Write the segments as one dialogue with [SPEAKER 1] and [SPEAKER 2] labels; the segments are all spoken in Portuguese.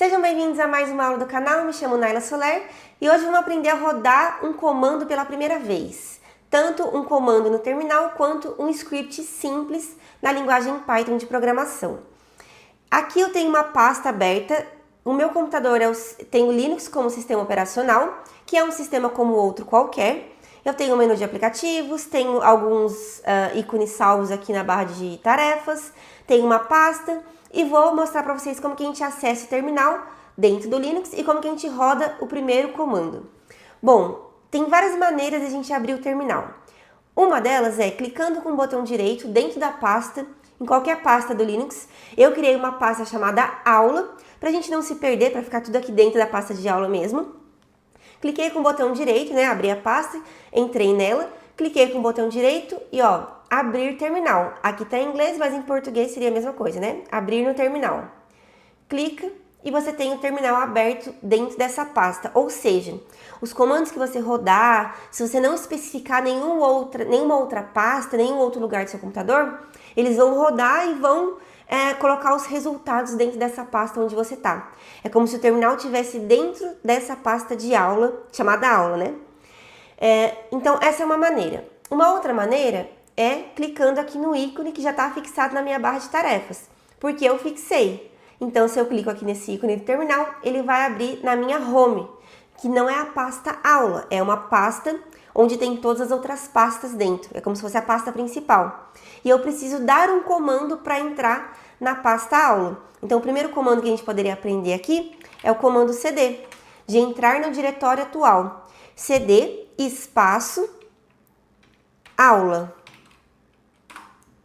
[SPEAKER 1] Sejam bem-vindos a mais uma aula do canal, me chamo Naila Soler e hoje vamos aprender a rodar um comando pela primeira vez. Tanto um comando no terminal quanto um script simples na linguagem Python de programação. Aqui eu tenho uma pasta aberta, o meu computador tem o Linux como sistema operacional, que é um sistema como outro qualquer. Eu tenho um menu de aplicativos, tenho alguns ícones salvos aqui na barra de tarefas, tenho uma pasta e vou mostrar para vocês como que a gente acessa o terminal dentro do Linux e como que a gente roda o primeiro comando. Bom, tem várias maneiras de a gente abrir o terminal. Uma delas é clicando com o botão direito dentro da pasta, em qualquer pasta do Linux. Eu criei uma pasta chamada aula, para a gente não se perder, para ficar tudo aqui dentro da pasta de aula mesmo. Cliquei com o botão direito, abri a pasta, entrei nela, cliquei com o botão direito e abrir terminal. Aqui tá em inglês, mas em português seria a mesma coisa, Abrir no terminal. Clica e você tem o terminal aberto dentro dessa pasta. Ou seja, os comandos que você rodar, se você não especificar nenhuma outra pasta, nenhum outro lugar do seu computador, eles vão rodar e vão colocar os resultados dentro dessa pasta onde você está. É como se o terminal estivesse dentro dessa pasta de aula, chamada aula, Então, essa é uma maneira. Uma outra maneira é clicando aqui no ícone que já está fixado na minha barra de tarefas, porque eu fixei. Então, se eu clico aqui nesse ícone do terminal, ele vai abrir na minha home, que não é a pasta aula, é uma pasta onde tem todas as outras pastas dentro. É como se fosse a pasta principal. E eu preciso dar um comando para entrar na pasta aula. Então, o primeiro comando que a gente poderia aprender aqui é o comando cd, de entrar no diretório atual. cd espaço aula.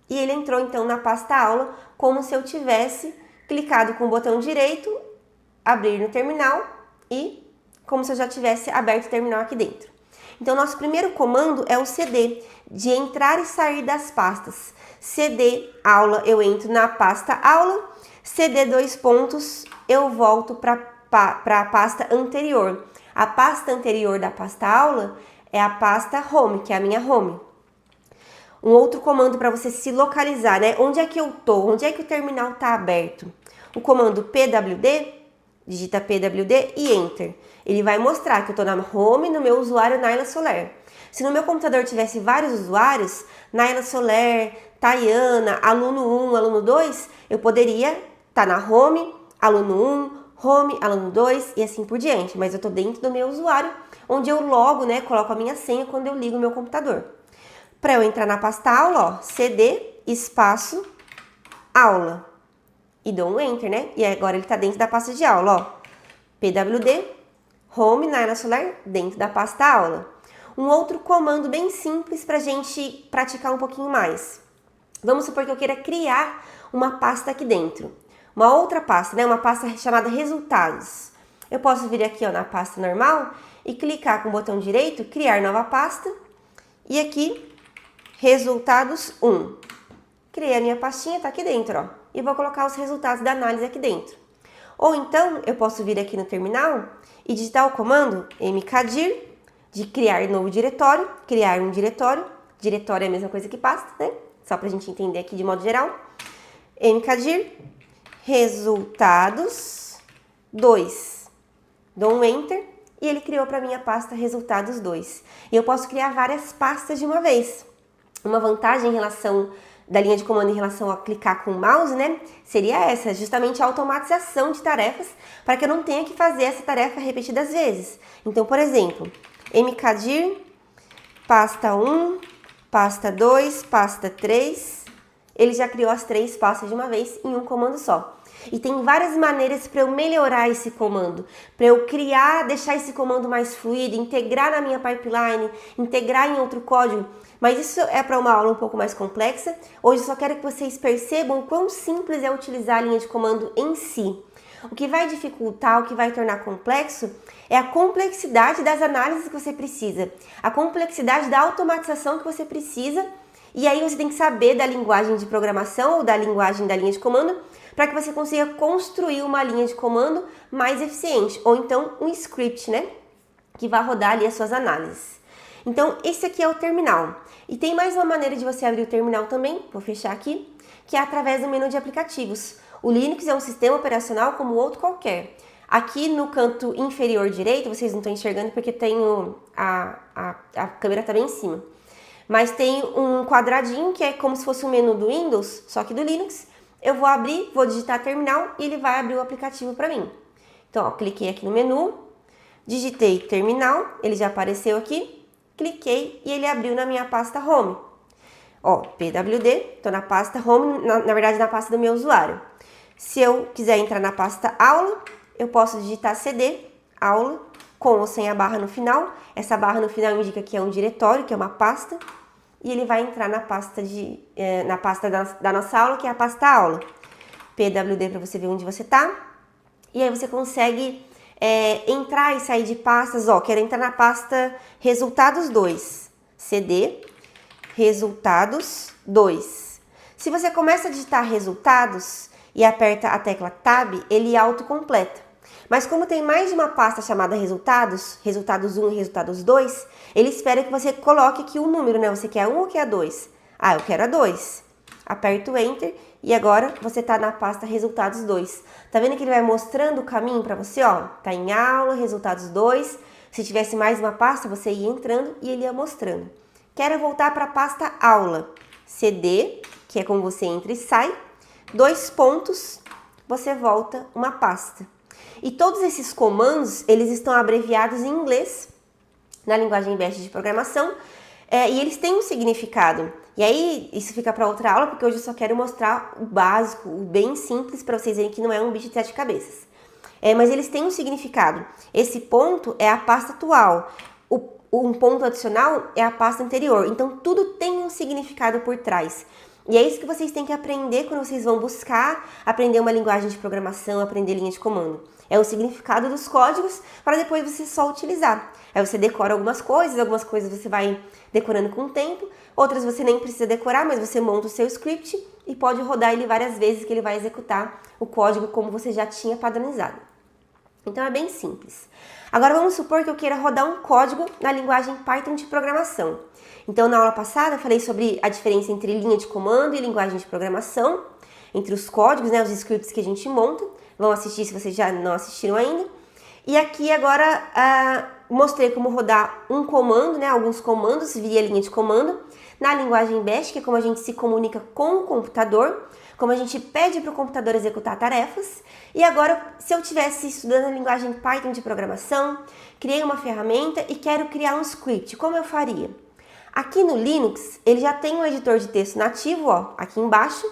[SPEAKER 1] E ele entrou, então, na pasta aula, como se eu tivesse clicado com o botão direito, abrir no terminal e como se eu já tivesse aberto o terminal aqui dentro. Então, nosso primeiro comando é o cd, de entrar e sair das pastas. cd aula, eu entro na pasta aula, cd : eu volto para a pasta anterior. A pasta anterior da pasta aula é a pasta home, que é a minha home. Um outro comando para você se localizar, Onde é que eu tô? Onde é que o terminal está aberto? O comando pwd, digita pwd e enter. Ele vai mostrar que eu estou na home no meu usuário Naila Soler. Se no meu computador tivesse vários usuários, Naila Soler, Tayana, aluno 1, aluno 2, eu poderia estar na home, aluno 1, home, aluno 2 e assim por diante. Mas eu estou dentro do meu usuário, onde eu logo, coloco a minha senha quando eu ligo o meu computador. Para eu entrar na pasta aula, cd espaço aula. E dou um enter, E agora ele está dentro da pasta de aula, pwd, home, Naila Soler, dentro da pasta aula. Um outro comando bem simples para a gente praticar um pouquinho mais. Vamos supor que eu queira criar uma pasta aqui dentro. Uma outra pasta, uma pasta chamada resultados. Eu posso vir aqui na pasta normal e clicar com o botão direito, criar nova pasta. E aqui, resultados 1. Criei a minha pastinha, tá aqui dentro, E vou colocar os resultados da análise aqui dentro. Ou então, eu posso vir aqui no terminal e digitar o comando mkdir, de criar novo diretório, criar um diretório. Diretório é a mesma coisa que pasta, Só pra gente entender aqui de modo geral. mkdir, resultados 2. Dou um enter e ele criou para mim a pasta resultados 2. E eu posso criar várias pastas de uma vez. Uma vantagem em relação da linha de comando em relação a clicar com o mouse, seria essa, justamente a automatização de tarefas, para que eu não tenha que fazer essa tarefa repetidas vezes. Então, por exemplo, mkdir, pasta 1, pasta 2, pasta 3, ele já criou as 3 pastas de uma vez em um comando só. E tem várias maneiras para eu melhorar esse comando, para eu deixar esse comando mais fluido, integrar na minha pipeline, integrar em outro código. Mas isso é para uma aula um pouco mais complexa. Hoje eu só quero que vocês percebam o quão simples é utilizar a linha de comando em si. O que vai dificultar, o que vai tornar complexo, é a complexidade das análises que você precisa, a complexidade da automatização que você precisa. E aí você tem que saber da linguagem de programação ou da linguagem da linha de comando para que você consiga construir uma linha de comando mais eficiente, ou então um script, que vai rodar ali as suas análises. Então, esse aqui é o terminal. E tem mais uma maneira de você abrir o terminal também, vou fechar aqui, que é através do menu de aplicativos. O Linux é um sistema operacional como outro qualquer. Aqui no canto inferior direito, vocês não estão enxergando porque a câmera está bem em cima. Mas tem um quadradinho que é como se fosse um menu do Windows, só que do Linux. Eu vou abrir, vou digitar terminal e ele vai abrir o aplicativo para mim. Então, ó, cliquei aqui no menu, digitei terminal, ele já apareceu aqui, cliquei e ele abriu na minha pasta Home. Ó, PWD, tô na pasta Home, na verdade na pasta do meu usuário. Se eu quiser entrar na pasta Aula, eu posso digitar CD, Aula, com ou sem a barra no final. Essa barra no final indica que é um diretório, que é uma pasta. E ele vai entrar na pasta, da nossa aula, que é a pasta Aula. PWD para você ver onde você tá. E aí você consegue entrar e sair de pastas. Ó, quero entrar na pasta Resultados 2. CD, Resultados 2. Se você começa a digitar Resultados e aperta a tecla Tab, ele autocompleta. Mas como tem mais de uma pasta chamada Resultados, Resultados 1 e Resultados 2, ele espera que você coloque aqui um número, né? Você quer a 1 ou quer a 2? Ah, eu quero a 2. Aperta o Enter e agora você tá na pasta Resultados 2. Tá vendo que ele vai mostrando o caminho para você, ó? Tá em Aula, Resultados 2. Se tivesse mais uma pasta, você ia entrando e ele ia mostrando. Quero voltar para a pasta Aula. CD, que é como você entra e sai. 2 pontos, você volta uma pasta. E todos esses comandos, eles estão abreviados em inglês, na linguagem Bash de programação, e eles têm um significado. E aí, isso fica para outra aula, porque hoje eu só quero mostrar o básico, o bem simples, para vocês verem que não é um bicho de 7 cabeças. Mas eles têm um significado. Esse ponto é a pasta atual. Um ponto adicional é a pasta anterior. Então, tudo tem um significado por trás. E é isso que vocês têm que aprender quando vocês vão buscar aprender uma linguagem de programação, aprender linha de comando. É o significado dos códigos para depois você só utilizar. Aí você decora algumas coisas você vai decorando com o tempo, outras você nem precisa decorar, mas você monta o seu script e pode rodar ele várias vezes que ele vai executar o código como você já tinha padronizado. Então é bem simples. Agora vamos supor que eu queira rodar um código na linguagem Python de programação. Então na aula passada eu falei sobre a diferença entre linha de comando e linguagem de programação, entre os códigos, né, os scripts que a gente monta. Vão assistir se vocês já não assistiram ainda. E aqui agora mostrei como rodar um comando, né, alguns comandos via linha de comando na linguagem Bash, que é como a gente se comunica com o computador, como a gente pede para o computador executar tarefas. E agora, se eu estivesse estudando a linguagem Python de programação, criei uma ferramenta e quero criar um script, como eu faria? Aqui no Linux, ele já tem um editor de texto nativo, ó, aqui embaixo,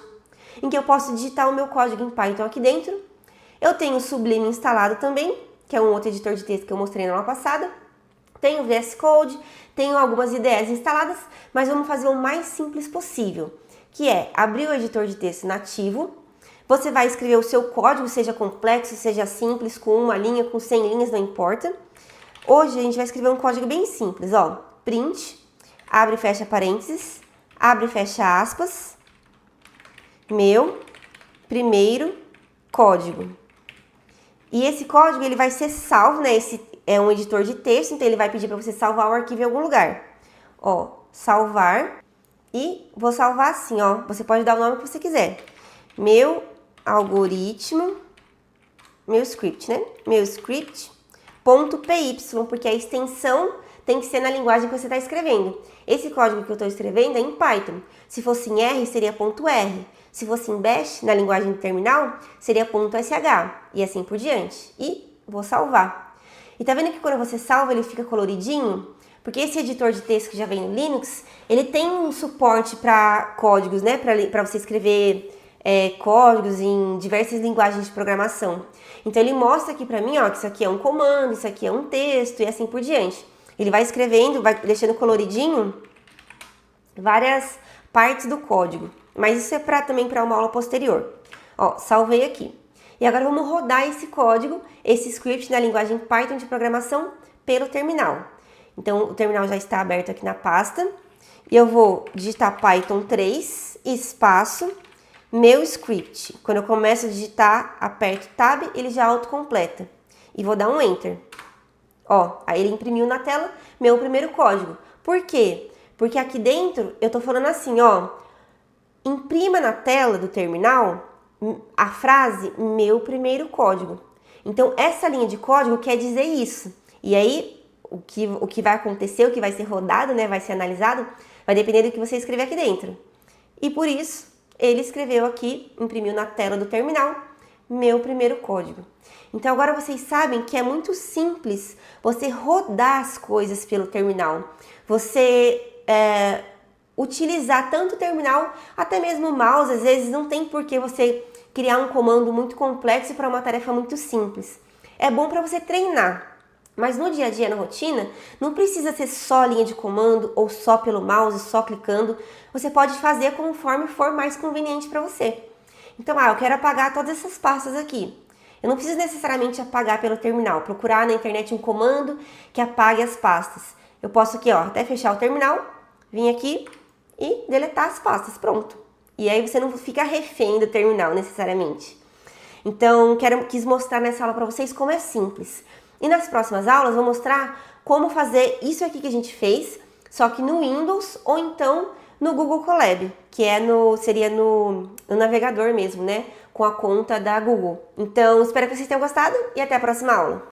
[SPEAKER 1] em que eu posso digitar o meu código em Python aqui dentro. Eu tenho o Sublime instalado também, que é um outro editor de texto que eu mostrei na aula passada. Tenho o VS Code, tenho algumas IDEs instaladas, mas vamos fazer o mais simples possível, que é abrir o editor de texto nativo. Você vai escrever o seu código, seja complexo, seja simples, com uma linha, com 100 linhas, não importa. Hoje a gente vai escrever um código bem simples, ó. Print, abre e fecha parênteses, abre e fecha aspas, meu primeiro código. E esse código ele vai ser salvo, né? Esse é um editor de texto, então ele vai pedir para você salvar o arquivo em algum lugar. Ó, salvar, e vou salvar assim, ó. Você pode dar o nome que você quiser. Meu algoritmo, meu script, né? Meu script.py, porque a extensão tem que ser na linguagem que você está escrevendo. Esse código que eu estou escrevendo é em Python. Se fosse em R, seria .r. Se fosse em Bash, na linguagem de terminal, seria .sh. E assim por diante. E vou salvar. E tá vendo que quando você salva, ele fica coloridinho? Porque esse editor de texto que já vem no Linux, ele tem um suporte para códigos, né? Para você escrever códigos em diversas linguagens de programação. Então ele mostra aqui para mim, ó, que isso aqui é um comando, isso aqui é um texto e assim por diante. Ele vai escrevendo, vai deixando coloridinho várias partes do código. Mas isso é também para uma aula posterior. Ó, salvei aqui. E agora vamos rodar esse código, esse script na linguagem Python de programação pelo terminal. Então o terminal já está aberto aqui na pasta. E eu vou digitar Python 3, espaço, meu script. Quando eu começo a digitar, aperto Tab, ele já autocompleta. E vou dar um Enter. Ó, aí ele imprimiu na tela meu primeiro código. Por quê? Porque aqui dentro eu tô falando assim, ó, imprima na tela do terminal a frase meu primeiro código. Então, essa linha de código quer dizer isso. E aí, o que vai acontecer, o que vai ser rodado, né, vai ser analisado, vai depender do que você escrever aqui dentro. E por isso, ele escreveu aqui, imprimiu na tela do terminal, meu primeiro código. Então, agora vocês sabem que é muito simples você rodar as coisas pelo terminal. Você utilizar tanto o terminal, até mesmo o mouse, às vezes não tem por que você criar um comando muito complexo para uma tarefa muito simples. É bom para você treinar, mas no dia a dia, na rotina, não precisa ser só linha de comando ou só pelo mouse, só clicando. Você pode fazer conforme for mais conveniente para você. Então, eu quero apagar todas essas pastas aqui. Eu não preciso necessariamente apagar pelo terminal, procurar na internet um comando que apague as pastas. Eu posso aqui, até fechar o terminal, vir aqui e deletar as pastas, pronto. E aí você não fica refém do terminal necessariamente. Então, quis mostrar nessa aula para vocês como é simples. E nas próximas aulas vou mostrar como fazer isso aqui que a gente fez, só que no Windows ou então no Google Colab, que seria no navegador mesmo, né? Com a conta da Google. Então, espero que vocês tenham gostado e até a próxima aula.